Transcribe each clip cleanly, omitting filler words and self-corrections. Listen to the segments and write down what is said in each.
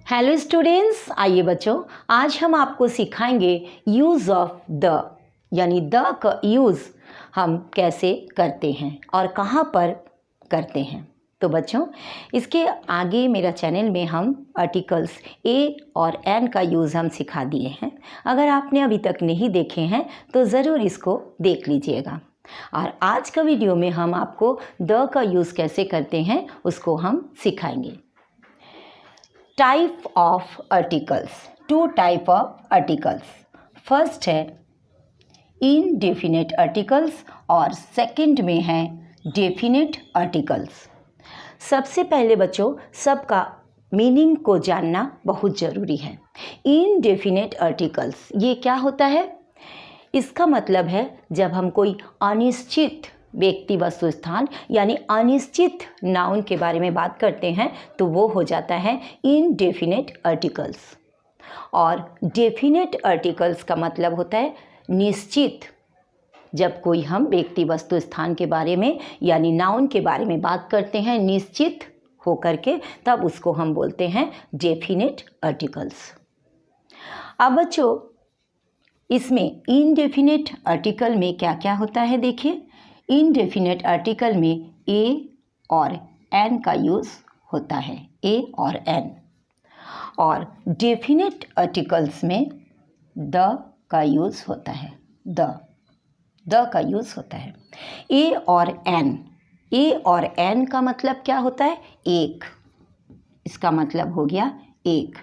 Hello students, आइए बच्चों, आज हम आपको सिखाएंगे यूज़ ऑफ द, यानी द का यूज़ हम कैसे करते हैं और कहाँ पर करते हैं। तो बच्चों, इसके आगे मेरा चैनल में हम आर्टिकल्स ए और एन का यूज़ हम सिखा दिए हैं। अगर आपने अभी तक नहीं देखे हैं तो ज़रूर इसको देख लीजिएगा। और आज का वीडियो में हम आपको द का यूज़ कैसे करते हैं उसको हम सिखाएंगे। Type of articles, two type of articles. First है इनडेफिनेट आर्टिकल्स और सेकंड में है डेफिनेट आर्टिकल्स। सबसे पहले बच्चों, सबका मीनिंग को जानना बहुत ज़रूरी है। इनडेफिनेट आर्टिकल्स ये क्या होता है? इसका मतलब है जब हम कोई अनिश्चित व्यक्ति वस्तु स्थान यानी अनिश्चित नाउन के बारे में बात करते हैं तो वो हो जाता है इनडेफिनेट आर्टिकल्स। और डेफिनेट आर्टिकल्स का मतलब होता है निश्चित। जब कोई हम व्यक्ति वस्तु स्थान के बारे में यानी नाउन के बारे में बात करते हैं निश्चित होकर के, तब उसको हम बोलते हैं डेफिनेट आर्टिकल्स। अब बच्चों, इसमें इनडेफिनेट आर्टिकल में क्या क्या होता है देखिए। इनडेफिनेट आर्टिकल में ए और एन का यूज़ होता है, ए और एन। और डेफिनेट आर्टिकल्स में द का यूज़ होता है, द का यूज़ होता है। ए और एन, ए और एन का मतलब क्या होता है? एक। इसका मतलब हो गया एक।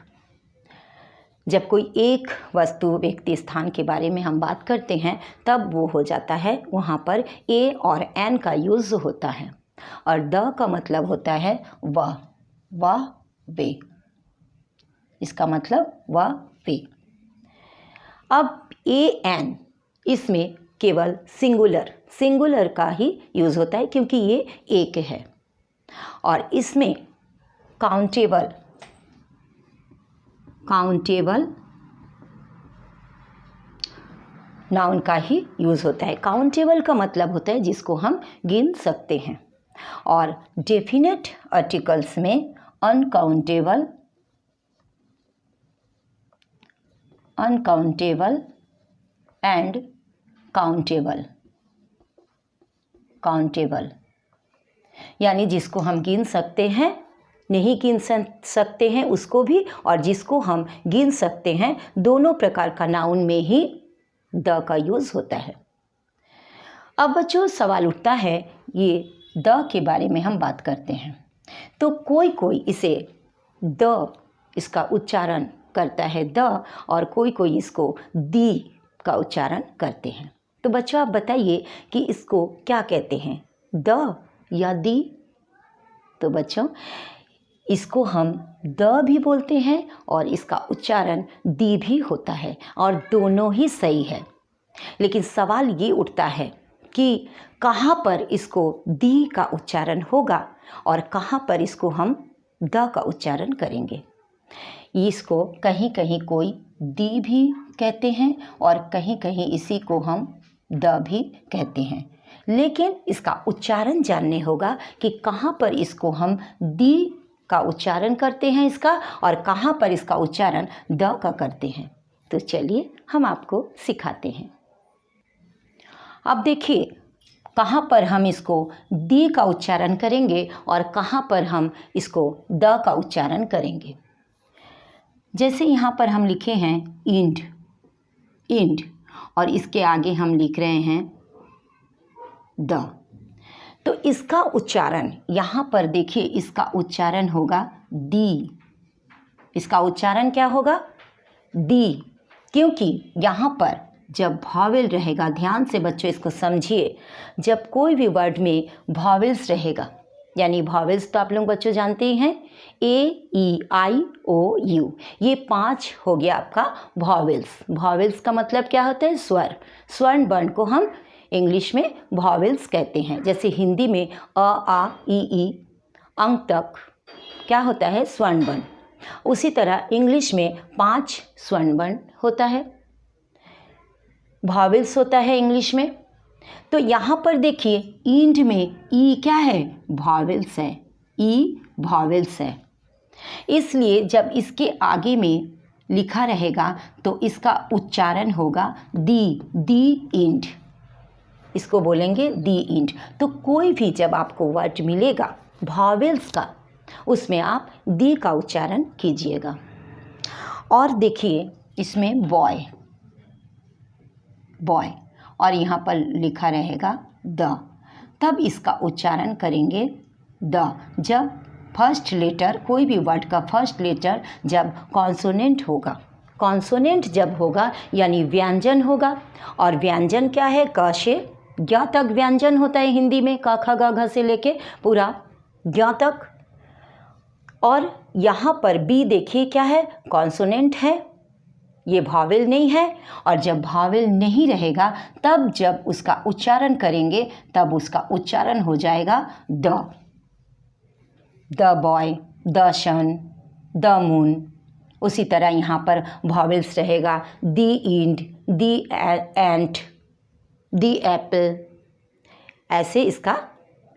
जब कोई एक वस्तु व्यक्ति स्थान के बारे में हम बात करते हैं तब वो हो जाता है, वहाँ पर ए और एन का यूज़ होता है। और द का मतलब होता है वह, वे। इसका मतलब वह, वे। अब ए एन, इसमें केवल सिंगुलर का ही यूज़ होता है क्योंकि ये एक है। और इसमें काउंटेबल नाउन का ही यूज़ होता है। काउंटेबल का मतलब होता है जिसको हम गिन सकते हैं। और डेफिनेट आर्टिकल्स में अनकाउंटेबल एंड काउंटेबल, यानी जिसको हम गिन सकते हैं, नहीं गिन सकते हैं उसको भी, और जिसको हम गिन सकते हैं, दोनों प्रकार का नाउन में ही द का यूज़ होता है। अब बच्चों, सवाल उठता है, ये द के बारे में हम बात करते हैं तो कोई इसे द, इसका उच्चारण करता है द, और कोई इसको दी का उच्चारण करते हैं। तो बच्चों आप बताइए कि इसको क्या कहते हैं, द या दी? तो बच्चों, इसको हम द भी बोलते हैं और इसका उच्चारण दी भी होता है, और दोनों ही सही है। लेकिन सवाल ये उठता है कि कहाँ पर इसको दी का उच्चारण होगा और कहाँ पर इसको हम द का उच्चारण करेंगे। इसको कहीं कहीं कोई दी भी कहते हैं और कहीं कहीं इसी को हम द भी कहते हैं। लेकिन इसका उच्चारण जानने होगा कि कहाँ पर इसको हम दी का उच्चारण करते हैं इसका, और कहाँ पर इसका उच्चारण द का करते हैं। तो चलिए हम आपको सिखाते हैं। अब देखिए कहाँ पर हम इसको दी का उच्चारण करेंगे और कहाँ पर हम इसको द का उच्चारण करेंगे। जैसे यहाँ पर हम लिखे हैं इंड, और इसके आगे हम लिख रहे हैं द। तो इसका उच्चारण यहाँ पर देखिए, इसका उच्चारण होगा दी। इसका उच्चारण क्या होगा? दी। क्योंकि यहाँ पर जब वॉवेल रहेगा, ध्यान से बच्चों इसको समझिए, जब कोई भी वर्ड में वॉवेल्स रहेगा, यानी वॉवेल्स तो आप लोग बच्चों जानते ही हैं, ए ई आई ओ यू, ये 5 हो गया आपका वॉवेल्स। वॉवेल्स का मतलब क्या होता है? स्वर। स्वर्ण वर्ण को हम इंग्लिश में वॉवेल्स कहते हैं। जैसे हिंदी में अ आ ई अंक तक क्या होता है? स्वर्ण वर्ण। उसी तरह इंग्लिश में 5 स्वर्ण वर्ण होता है, वॉवेल्स होता है इंग्लिश में। तो यहाँ पर देखिए इंड में ई क्या है? वॉवेल्स है, ई वॉवेल्स है। इसलिए जब इसके आगे में लिखा रहेगा तो इसका उच्चारण होगा दी इंड, इसको बोलेंगे दी इंड। तो कोई भी जब आपको वर्ड मिलेगा वॉवेल्स का, उसमें आप दी का उच्चारण कीजिएगा। और देखिए इसमें बॉय और यहाँ पर लिखा रहेगा द, तब इसका उच्चारण करेंगे द। जब फर्स्ट लेटर, कोई भी वर्ड का फर्स्ट लेटर जब कॉन्सोनेंट होगा, कॉन्सोनेंट जब होगा यानी व्यंजन होगा, और व्यंजन क्या है, क से ज्ञ तक व्यंजन होता है हिंदी में, क ख ग घ से लेके पूरा ज्ञ तक। और यहाँ पर बी देखिए क्या है, कॉन्सोनेंट है, ये वॉवेल नहीं है। और जब वॉवेल नहीं रहेगा तब जब उसका उच्चारण करेंगे तब उसका उच्चारण हो जाएगा the boy, the sun, the moon. उसी तरह यहाँ पर वॉवेल्स रहेगा दी इंड, दी एंट, दी एप्पल, ऐसे इसका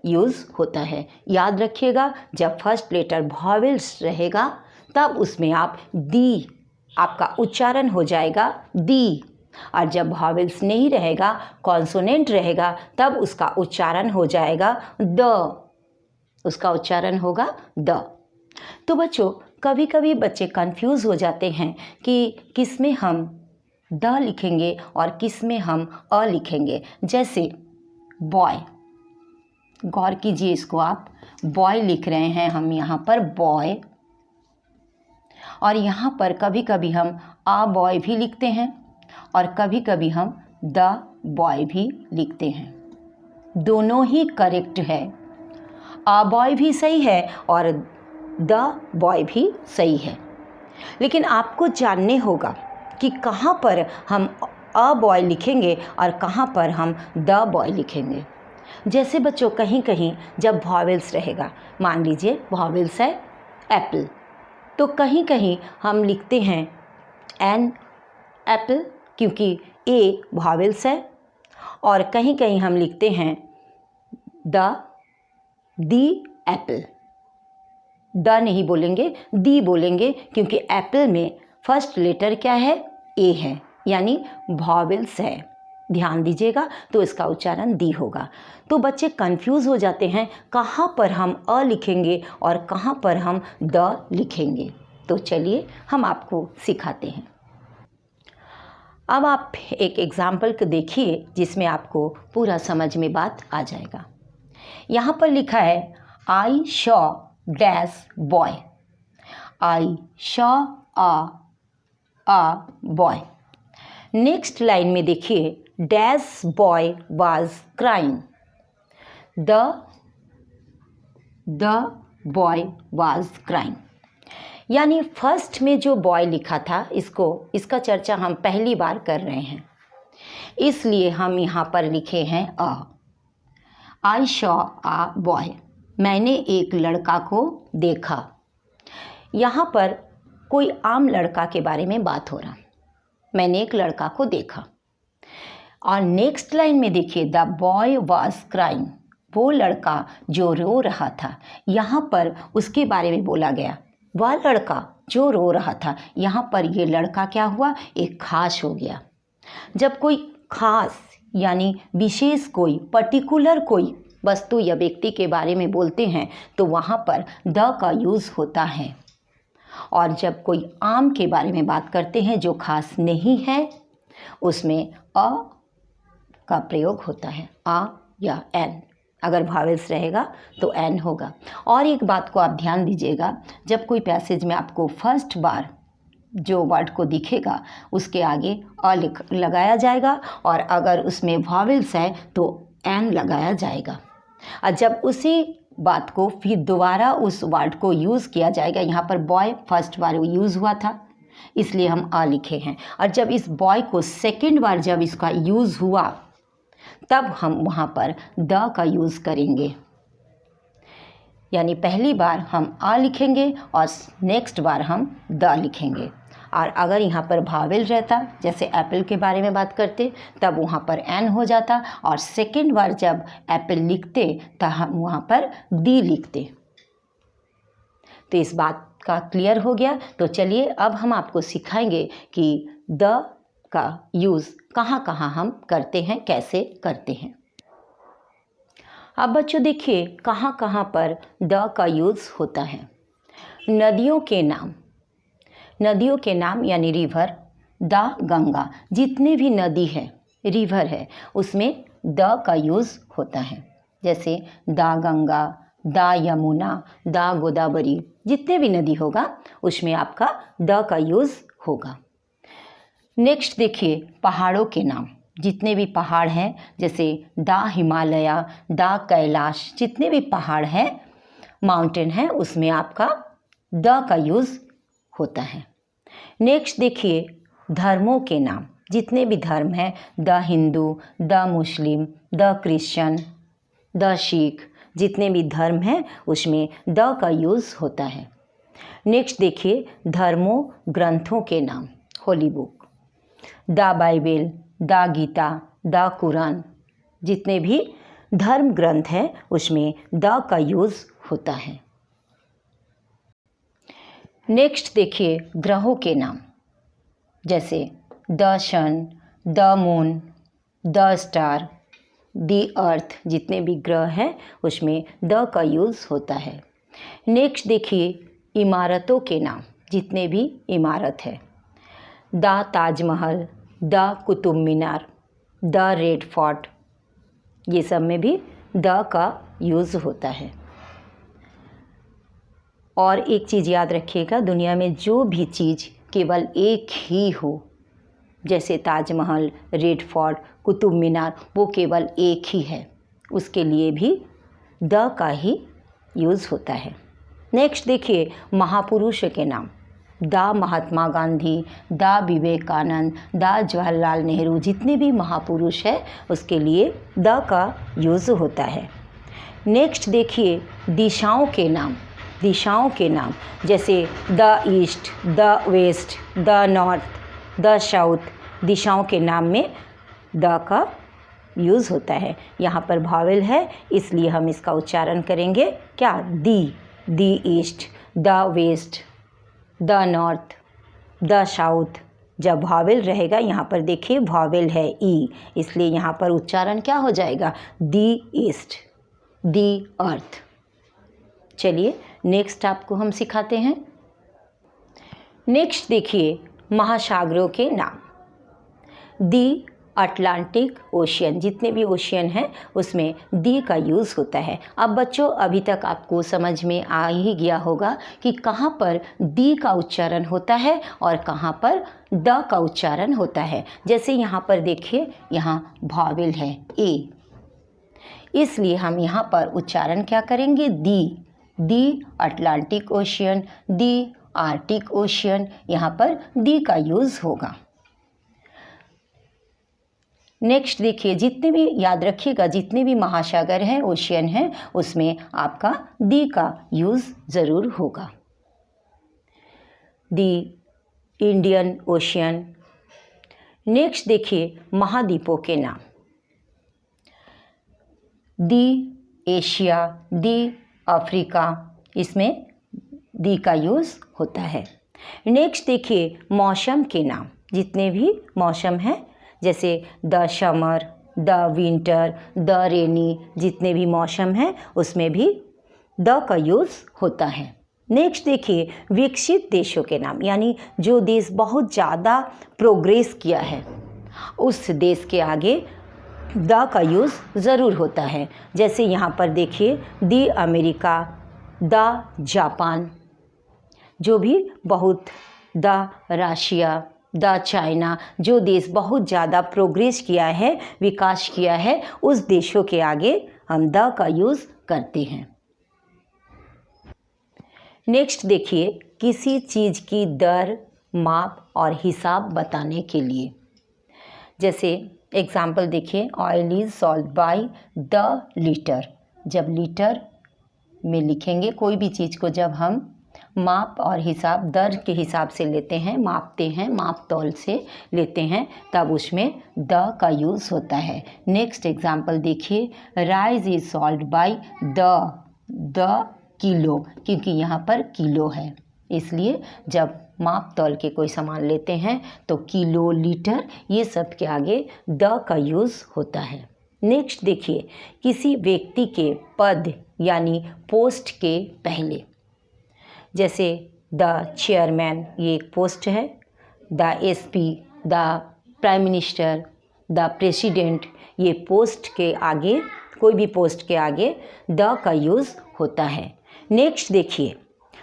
यूज़ होता है। याद रखिएगा जब फर्स्ट लेटर वॉवेल्स रहेगा तब उसमें आप दी, आपका उच्चारण हो जाएगा दी, और जब वॉवेल्स नहीं रहेगा, कॉन्सोनेंट रहेगा, तब उसका उच्चारण हो जाएगा द, उसका उच्चारण होगा द। तो बच्चों कभी कभी बच्चे कंफ्यूज हो जाते हैं कि किस में हम द लिखेंगे और किस में हम अ लिखेंगे। जैसे बॉय, गौर कीजिए इसको, आप बॉय लिख रहे हैं हम यहाँ पर बॉय, और यहाँ पर कभी कभी हम आ बॉय भी लिखते हैं और कभी कभी हम द बॉय भी लिखते हैं। दोनों ही करेक्ट है, आ बॉय भी सही है और द बॉय भी सही है। लेकिन आपको जानने होगा कि कहाँ पर हम अ बॉय लिखेंगे और कहाँ पर हम द बॉय लिखेंगे। जैसे बच्चों कहीं कहीं जब वॉवेल्स रहेगा, मान लीजिए वॉवेल्स है एप्पल, तो कहीं कहीं हम लिखते हैं एन एप्पल क्योंकि ए वॉवेल्स है, और कहीं कहीं हम लिखते हैं दी एप्पल। द नहीं बोलेंगे, दी बोलेंगे, क्योंकि एप्पल में फर्स्ट लेटर क्या है, ए है, यानी वॉवेल्स है। ध्यान दीजिएगा, तो इसका उच्चारण दी होगा। तो बच्चे कंफ्यूज हो जाते हैं कहाँ पर हम अ लिखेंगे और कहाँ पर हम द लिखेंगे। तो चलिए हम आपको सिखाते हैं। अब आप एक एग्जाम्पल को देखिए जिसमें आपको पूरा समझ में बात आ जाएगा। यहाँ पर लिखा है I saw dash boy, I saw a boy. Next line में देखिए dash boy was crying, the boy was crying. यानी फर्स्ट में जो बॉय लिखा था, इसका चर्चा हम पहली बार कर रहे हैं, इसलिए हम यहाँ पर लिखे हैं अ। आई शॉ आ बॉय, मैंने एक लड़का को देखा। यहाँ पर कोई आम लड़का के बारे में बात हो रहा, मैंने एक लड़का को देखा। और नेक्स्ट लाइन में देखिए द बॉय वाज क्राइंग, वो लड़का जो रो रहा था। यहाँ पर उसके बारे में बोला गया, वह लड़का जो रो रहा था। यहाँ पर ये लड़का क्या हुआ, एक खास हो गया। जब कोई खास यानी विशेष कोई पर्टिकुलर कोई वस्तु या व्यक्ति के बारे में बोलते हैं तो वहाँ पर द का यूज़ होता है। और जब कोई आम के बारे में बात करते हैं जो खास नहीं है, उसमें अ का प्रयोग होता है, आ या एन। अगर वॉवेल्स रहेगा तो एन होगा। और एक बात को आप ध्यान दीजिएगा, जब कोई पैसेज में आपको फर्स्ट बार जो वर्ड को दिखेगा उसके आगे अ लगाया जाएगा, और अगर उसमें वॉवेल्स है तो एन लगाया जाएगा। और जब उसी बात को फिर दोबारा उस वर्ड को यूज़ किया जाएगा, यहाँ पर बॉय फर्स्ट बार यूज़ हुआ था इसलिए हम अ लिखे हैं, और जब इस बॉय को सेकेंड बार जब इसका यूज़ हुआ तब हम वहाँ पर द का यूज़ करेंगे। यानी पहली बार हम आ लिखेंगे और नेक्स्ट बार हम द लिखेंगे। और अगर यहाँ पर वॉवेल रहता, जैसे एप्पल के बारे में बात करते, तब वहाँ पर एन हो जाता, और सेकेंड बार जब एप्पल लिखते तब हम वहाँ पर दी लिखते। तो इस बात का क्लियर हो गया। तो चलिए अब हम आपको सिखाएंगे कि द का यूज़ कहाँ कहाँ हम करते हैं, कैसे करते हैं। अब बच्चों देखिए कहाँ कहाँ पर द का यूज़ होता है। नदियों के नाम, नदियों के नाम यानी रिवर, द गंगा, जितने भी नदी है, रिवर है, उसमें द का यूज़ होता है। जैसे the Ganga, the Yamuna, the Godavari, जितने भी नदी होगा उसमें आपका द का यूज़ होगा। नेक्स्ट देखिए पहाड़ों के नाम, जितने भी पहाड़ हैं, जैसे द हिमालय, द कैलाश, जितने भी पहाड़ हैं, माउंटेन है, उसमें आपका द का यूज़ होता है। नेक्स्ट देखिए धर्मों के नाम, जितने भी धर्म हैं, the Hindu, the Muslim, the Christian, the Sikh, जितने भी धर्म हैं उसमें द का यूज़ होता है। नेक्स्ट देखिए धर्मों ग्रंथों के नाम, holy book, the Bible, the Gita, the Quran, जितने भी धर्म ग्रंथ हैं उसमें द का यूज़ होता है। नेक्स्ट देखिए ग्रहों के नाम, जैसे the sun, the moon, the star, the earth, जितने भी ग्रह हैं उसमें द का यूज़ होता है। नेक्स्ट देखिए इमारतों के नाम, जितने भी इमारत है, the Taj Mahal, the Qutub Minar, the red fort, ये सब में भी द का यूज़ होता है। और एक चीज़ याद रखिएगा, दुनिया में जो भी चीज़ केवल एक ही हो, जैसे ताजमहल, रेड फोर्ट, कुतुब मीनार, वो केवल एक ही है, उसके लिए भी द का ही यूज़ होता है। नेक्स्ट देखिए महापुरुष के नाम, the Mahatma Gandhi, the Vivekananda, the Jawaharlal Nehru, जितने भी महापुरुष हैं उसके लिए द का यूज़ होता है। नेक्स्ट देखिए दिशाओं के नाम, दिशाओं के नाम, जैसे the east, the west, the north, the south, दिशाओं के नाम में द का यूज़ होता है। यहाँ पर भावेल है इसलिए हम इसका उच्चारण करेंगे क्या, the east, the west, the north, the south. जब भावेल रहेगा यहाँ पर देखिए भावेल है ई, इसलिए यहाँ पर उच्चारण क्या हो जाएगा, द ईस्ट, द अर्थ। चलिए नेक्स्ट आपको हम सिखाते हैं। नेक्स्ट देखिए महासागरों के नाम, द अटलांटिक ओशियन, जितने भी ओशियन हैं उसमें द का यूज़ होता है। अब बच्चों अभी तक आपको समझ में आ ही गया होगा कि कहाँ पर द का उच्चारण होता है और कहाँ पर द का उच्चारण होता है। जैसे यहाँ पर देखिए यहाँ भावेल है ए, इसलिए हम यहाँ पर उच्चारण क्या करेंगे, the Atlantic ocean, the Arctic ocean, यहाँ पर द का यूज़ होगा। नेक्स्ट देखिए जितने भी, याद रखिएगा, जितने भी महासागर हैं, ओशियन हैं, उसमें आपका द का यूज़ ज़रूर होगा। The Indian ocean. नेक्स्ट देखिए महाद्वीपों के नाम, द एशिया, द अफ्रीका, इसमें द का यूज़ होता है। नेक्स्ट देखिए मौसम के नाम, जितने भी मौसम हैं, जैसे the summer, the winter, the rainy, जितने भी मौसम हैं उसमें भी द का यूज़ होता है। नेक्स्ट देखिए विकसित देशों के नाम, यानी जो देश बहुत ज़्यादा प्रोग्रेस किया है उस देश के आगे द का यूज़ ज़रूर होता है। जैसे यहाँ पर देखिए द अमेरिका, द जापान, जो भी बहुत, द रशिया, द चाइना, जो देश बहुत ज़्यादा प्रोग्रेस किया है, विकास किया है, उस देशों के आगे हम द का यूज़ करते हैं। नेक्स्ट देखिए किसी चीज़ की दर, माप और हिसाब बताने के लिए, जैसे एग्जाम्पल देखिए oil is sold by the litre. जब लीटर में लिखेंगे कोई भी चीज़ को, जब हम माप और हिसाब दर के हिसाब से लेते हैं, मापते हैं, माप तौल से लेते हैं, तब उसमें द का यूज़ होता है। नेक्स्ट एग्जाम्पल देखिए rice is sold by the kilo, क्योंकि यहाँ पर किलो है। इसलिए जब माप तौल के कोई सामान लेते हैं तो किलो, लीटर ये सब के आगे द का यूज़ होता है। नेक्स्ट देखिए, किसी व्यक्ति के पद यानी पोस्ट के पहले, जैसे द चेयरमैन ये एक पोस्ट है, the SP, the prime minister, the president ये पोस्ट के आगे, कोई भी पोस्ट के आगे द का यूज़ होता है। नेक्स्ट देखिए,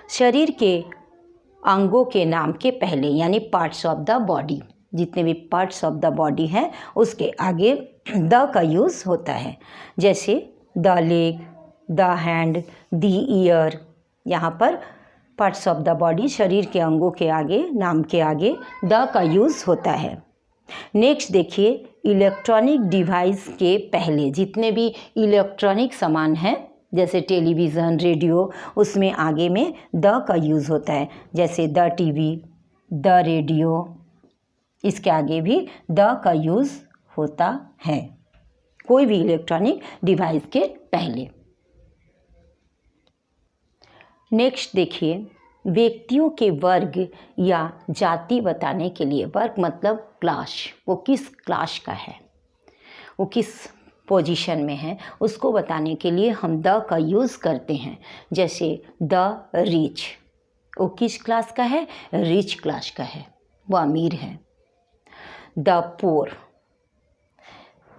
शरीर के अंगों के नाम के पहले यानी पार्ट्स ऑफ द बॉडी, जितने भी पार्ट्स ऑफ द बॉडी हैं उसके आगे द का यूज़ होता है। जैसे the leg, the hand, the year, यहाँ पर पार्ट्स ऑफ द बॉडी, शरीर के अंगों के आगे, नाम के आगे द का यूज़ होता है। नेक्स्ट देखिए, इलेक्ट्रॉनिक डिवाइस के पहले जितने भी इलेक्ट्रॉनिक सामान हैं, जैसे टेलीविज़न, रेडियो, उसमें आगे में द का यूज़ होता है। जैसे द टीवी, द रेडियो, इसके आगे भी द का यूज़ होता है, कोई भी इलेक्ट्रॉनिक डिवाइस के पहले। नेक्स्ट देखिए, व्यक्तियों के वर्ग या जाति बताने के लिए, वर्ग मतलब क्लास, वो किस क्लास का है, वो किस पोजीशन में है, उसको बताने के लिए हम द का यूज़ करते हैं। जैसे द रिच, वो किस क्लास का है, रिच क्लास का है, वो अमीर है। द पुअर,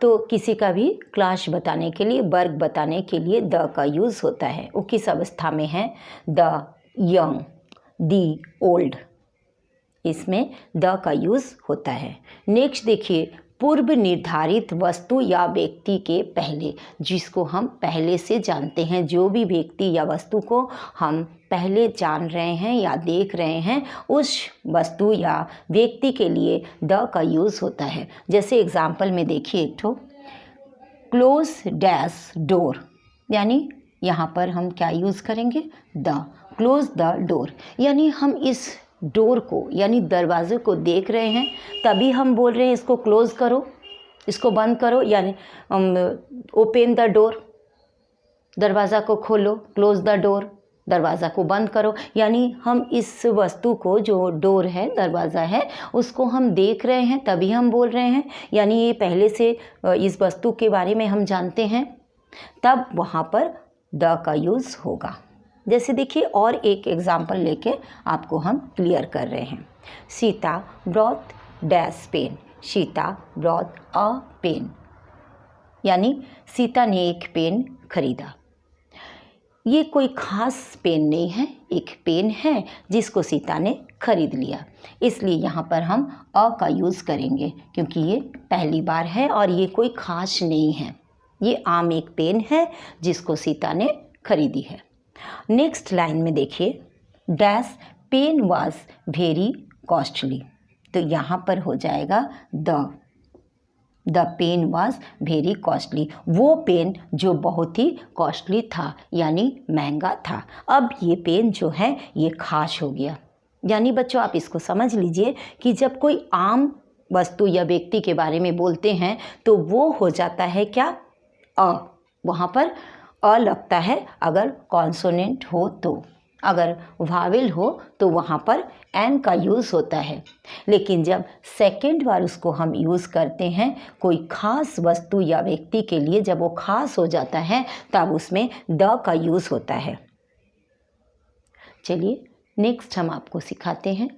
तो किसी का भी क्लास बताने के लिए, वर्ग बताने के लिए द का यूज़ होता है, वो किस अवस्था में है। द यंग, द ओल्ड, इसमें द का यूज़ होता है। नेक्स्ट देखिए, पूर्व निर्धारित वस्तु या व्यक्ति के पहले, जिसको हम पहले से जानते हैं, जो भी व्यक्ति या वस्तु को हम पहले जान रहे हैं या देख रहे हैं, उस वस्तु या व्यक्ति के लिए द का यूज़ होता है। जैसे एग्जाम्पल में देखिए, एक ठो क्लोज डैश डोर, यानी यहाँ पर हम क्या यूज़ करेंगे, द, क्लोज द डोर, यानी हम इस डोर को यानी दरवाजे को देख रहे हैं, तभी हम बोल रहे हैं इसको क्लोज करो, इसको बंद करो, यानी ओपन द डोर, दरवाज़ा को खोलो, क्लोज द डोर, दरवाज़ा को बंद करो, यानी हम इस वस्तु को, जो डोर है, दरवाज़ा है, उसको हम देख रहे हैं तभी हम बोल रहे हैं, यानी ये पहले से इस वस्तु के बारे में हम जानते हैं, तब वहाँ पर द का यूज़ होगा। जैसे देखिए, और एक एग्जाम्पल लेके आपको हम क्लियर कर रहे हैं। Sita brought dash pen, Sita brought a pen, यानी सीता ने एक पेन खरीदा। ये कोई ख़ास पेन नहीं है, एक पेन है जिसको सीता ने खरीद लिया, इसलिए यहाँ पर हम अ का यूज़ करेंगे, क्योंकि ये पहली बार है और ये कोई ख़ास नहीं है, ये आम एक पेन है जिसको सीता ने खरीदी है। नेक्स्ट लाइन में देखिए, dash pen was very costly, तो यहाँ पर हो जाएगा the pen was very costly, वो पेन जो बहुत ही कॉस्टली था यानी महंगा था। अब ये पेन जो है ये खास हो गया, यानी बच्चों आप इसको समझ लीजिए कि जब कोई आम वस्तु या व्यक्ति के बारे में बोलते हैं तो वो हो जाता है क्या, अ, वहाँ पर अ लगता है अगर कॉन्सोनेंट हो तो, अगर वावेल हो तो वहाँ पर एन का यूज़ होता है। लेकिन जब सेकेंड बार उसको हम यूज़ करते हैं कोई ख़ास वस्तु या व्यक्ति के लिए, जब वो ख़ास हो जाता है तब उसमें द का यूज़ होता है। चलिए नेक्स्ट हम आपको सिखाते हैं।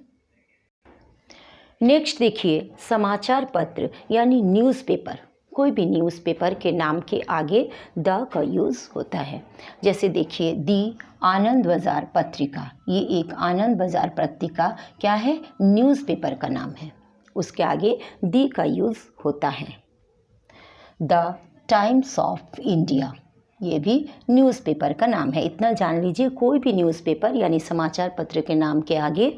नेक्स्ट देखिए, समाचार पत्र यानी न्यूज़पेपर, कोई भी न्यूज़पेपर के नाम के आगे द का यूज़ होता है। जैसे देखिए, दी आनंद बाज़ार पत्रिका, ये एक आनंद बाज़ार पत्रिका क्या है, न्यूज़पेपर का नाम है, उसके आगे दी का यूज़ होता है। द टाइम्स ऑफ इंडिया, ये भी न्यूज़पेपर का नाम है, इतना जान लीजिए, कोई भी न्यूज़पेपर यानी समाचार पत्र के नाम के आगे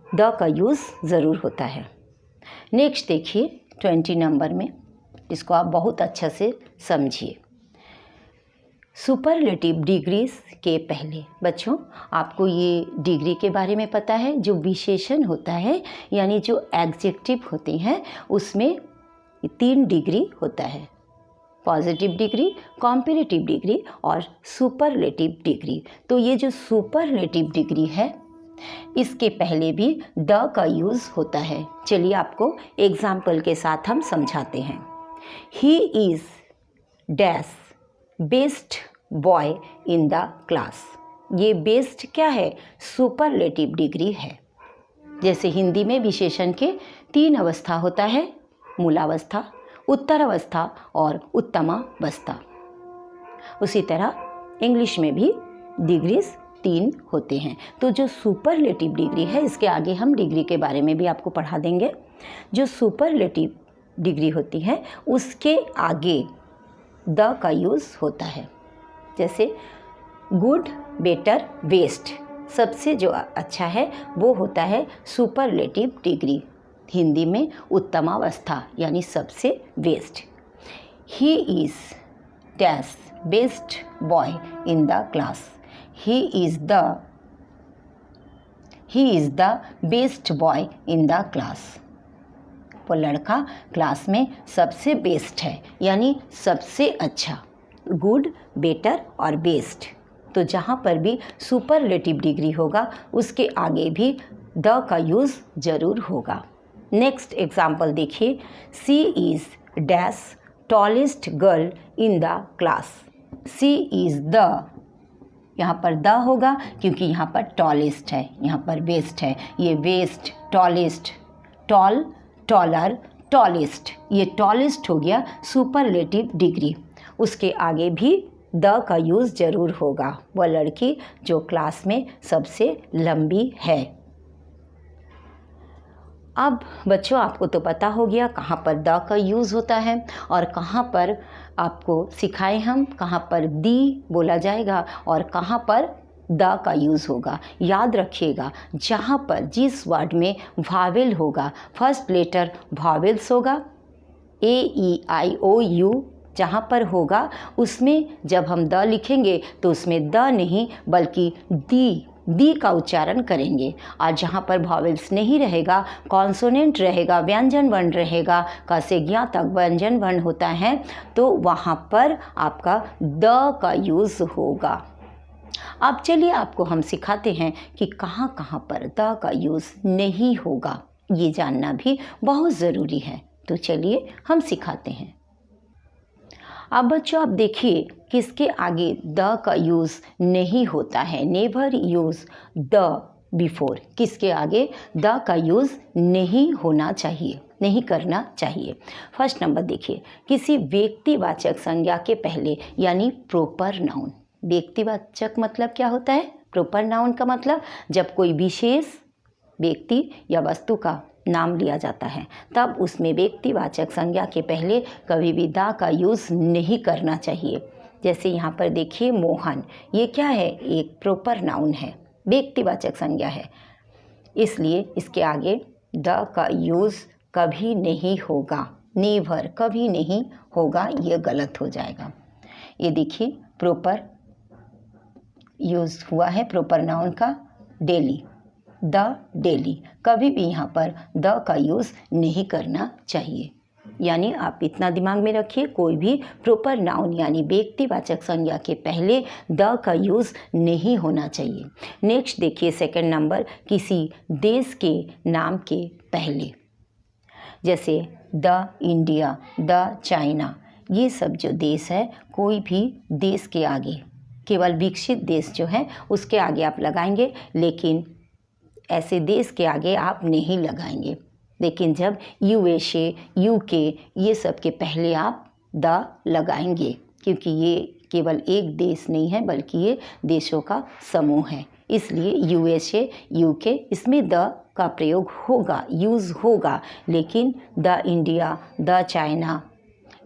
द का यूज़ ज़रूर होता है। नेक्स्ट देखिए 20 नंबर में, इसको आप बहुत अच्छा से समझिए। सुपरलेटिव डिग्रीज के पहले, बच्चों आपको ये डिग्री के बारे में पता है, जो विशेषण होता है यानी जो एडजेक्टिव होते हैं उसमें 3 डिग्री होता है, पॉजिटिव डिग्री, कॉम्पेरेटिव डिग्री और सुपरलेटिव डिग्री। तो ये जो सुपरलेटिव डिग्री है इसके पहले भी द का यूज़ होता है। चलिए आपको एग्जाम्पल के साथ हम समझाते हैं। He is dash best boy in the class. ये बेस्ट क्या है? सुपरलेटिव डिग्री है। जैसे हिंदी में विशेषण के 3 अवस्था होता है, मूलावस्था, उत्तरावस्था और उत्तमावस्था। उसी तरह इंग्लिश में भी डिग्रीज 3 होते हैं। तो जो सुपरलेटिव डिग्री है, इसके आगे हम डिग्री के बारे में भी आपको पढ़ा देंगे। जो सुपरलेटिव डिग्री होती है उसके आगे द का यूज़ होता है। जैसे गुड, बेटर, बेस्ट, सबसे जो अच्छा है वो होता है सुपरलेटिव डिग्री, हिंदी में उत्तमावस्था यानी सबसे best. He is dash best boy in the class. He is the best boy in the class. वो लड़का क्लास में सबसे बेस्ट है यानी सबसे अच्छा। गुड, बेटर और बेस्ट, तो जहाँ पर भी सुपरलेटिव डिग्री होगा उसके आगे भी द का यूज़ ज़रूर होगा। नेक्स्ट एग्जाम्पल देखिए। She is dash tallest girl in the class. She is the, यहाँ पर द होगा क्योंकि यहाँ पर टॉलेस्ट है, यहाँ पर वेस्ट है। ये best, tallest, tall, taller, tallest, ये टॉलेस्ट हो गया सुपरलेटिव डिग्री। उसके आगे भी द का यूज़ ज़रूर होगा। वह लड़की जो क्लास में सबसे लंबी है। अब बच्चों आपको तो पता हो गया कहाँ पर द का यूज़ होता है और कहाँ पर आपको सिखाएं हम कहाँ पर दी बोला जाएगा और कहाँ पर द का यूज़ होगा। याद रखिएगा, जहाँ पर जिस वर्ड में वावेल होगा, फर्स्ट लेटर वावेल्स होगा, ए ई आई ओ यू जहाँ पर होगा उसमें जब हम द लिखेंगे तो उसमें द नहीं बल्कि दी का उच्चारण करेंगे। और जहाँ पर वावेल्स नहीं रहेगा, कॉन्सोनेंट रहेगा, व्यंजन वर्ण रहेगा, क से ज्ञ तक व्यंजन वर्ण होता है, तो वहाँ पर आपका द का यूज़ होगा। अब चलिए आपको हम सिखाते हैं कि कहाँ कहाँ पर द का यूज़ नहीं होगा। ये जानना भी बहुत ज़रूरी है। तो चलिए हम सिखाते हैं। अब बच्चों आप देखिए किसके आगे द का यूज़ नहीं होता है। नेवर यूज़ द बिफोर, किसके आगे द का यूज़ नहीं होना चाहिए, नहीं करना चाहिए। फर्स्ट नंबर देखिए, किसी व्यक्तिवाचक संज्ञा के पहले यानी प्रोपर नाउन। व्यक्तिवाचक मतलब क्या होता है? प्रोपर नाउन का मतलब जब कोई विशेष व्यक्ति या वस्तु का नाम लिया जाता है तब उसमें व्यक्तिवाचक संज्ञा के पहले कभी भी द का यूज़ नहीं करना चाहिए। जैसे यहाँ पर देखिए मोहन, ये क्या है? एक प्रोपर नाउन है, व्यक्तिवाचक संज्ञा है, इसलिए इसके आगे द का यूज़ कभी नहीं होगा। नेवर, कभी नहीं होगा, ये गलत हो जाएगा। ये देखिए प्रॉपर यूज़ हुआ है प्रोपर नाउन का डेली, द डेली, कभी भी यहाँ पर द का यूज़ नहीं करना चाहिए। यानी आप इतना दिमाग में रखिए, कोई भी प्रॉपर नाउन यानी व्यक्तिवाचक संज्ञा के पहले द का यूज़ नहीं होना चाहिए। नेक्स्ट देखिए सेकंड नंबर, किसी देश के नाम के पहले, जैसे द इंडिया, द चाइना, ये सब जो देश है, कोई भी देश के आगे, केवल विकसित देश जो है उसके आगे आप लगाएंगे, लेकिन ऐसे देश के आगे आप नहीं लगाएंगे। लेकिन जब यूएसए, यूके, ये सब के पहले आप द लगाएंगे, क्योंकि ये केवल एक देश नहीं है बल्कि ये देशों का समूह है, इसलिए यूएसए, यूके, इसमें द का प्रयोग होगा, यूज़ होगा, लेकिन द इंडिया, द चाइना,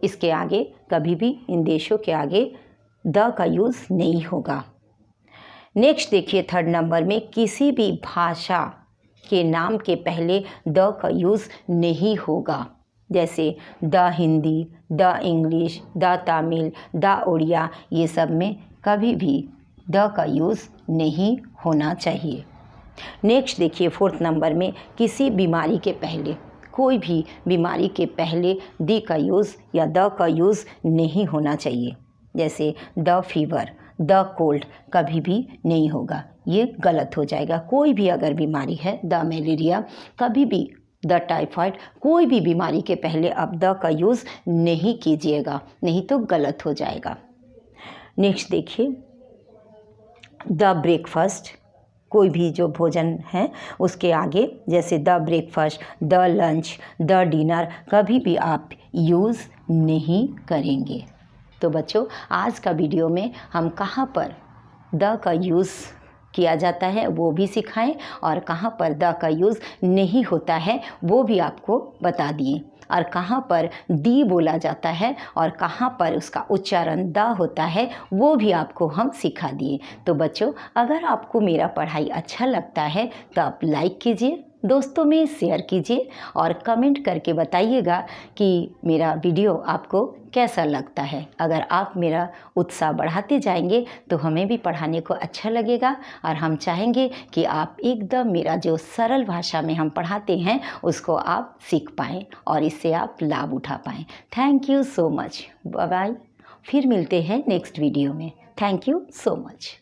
इसके आगे कभी भी, इन देशों के आगे द का यूज़ नहीं होगा। नेक्स्ट देखिए थर्ड नंबर में, किसी भी भाषा के नाम के पहले द का यूज़ नहीं होगा। जैसे the Hindi, the English, the Tamil, the Odia, ये सब में कभी भी द का यूज़ नहीं होना चाहिए। नेक्स्ट देखिए फोर्थ नंबर में, किसी बीमारी के पहले, कोई भी बीमारी के पहले द का यूज़ या द का यूज़ नहीं होना चाहिए। जैसे द फीवर, द कोल्ड, कभी भी नहीं होगा। ये गलत हो जाएगा। कोई भी अगर बीमारी है, द मलेरिया, कभी भी द टाइफाइड, कोई भी बीमारी के पहले आप द का यूज़ नहीं कीजिएगा, नहीं तो गलत हो जाएगा। नेक्स्ट देखिए, द ब्रेकफास्ट, कोई भी जो भोजन है उसके आगे जैसे the breakfast, the lunch, the dinner कभी भी आप यूज़ नहीं करेंगे। तो बच्चों, आज का वीडियो में हम कहाँ पर द का यूज़ किया जाता है वो भी सिखाएं और कहाँ पर द का यूज़ नहीं होता है वो भी आपको बता दिए, और कहाँ पर दी बोला जाता है और कहाँ पर उसका उच्चारण द होता है वो भी आपको हम सिखा दिए। तो बच्चों, अगर आपको मेरा पढ़ाई अच्छा लगता है तो आप लाइक कीजिए, दोस्तों में शेयर कीजिए और कमेंट करके बताइएगा कि मेरा वीडियो आपको कैसा लगता है। अगर आप मेरा उत्साह बढ़ाते जाएंगे तो हमें भी पढ़ाने को अच्छा लगेगा और हम चाहेंगे कि आप एकदम मेरा जो सरल भाषा में हम पढ़ाते हैं उसको आप सीख पाएँ और इससे आप लाभ उठा पाएँ। Thank you so much, bye bye. फिर मिलते हैं नेक्स्ट वीडियो में। Thank you so much.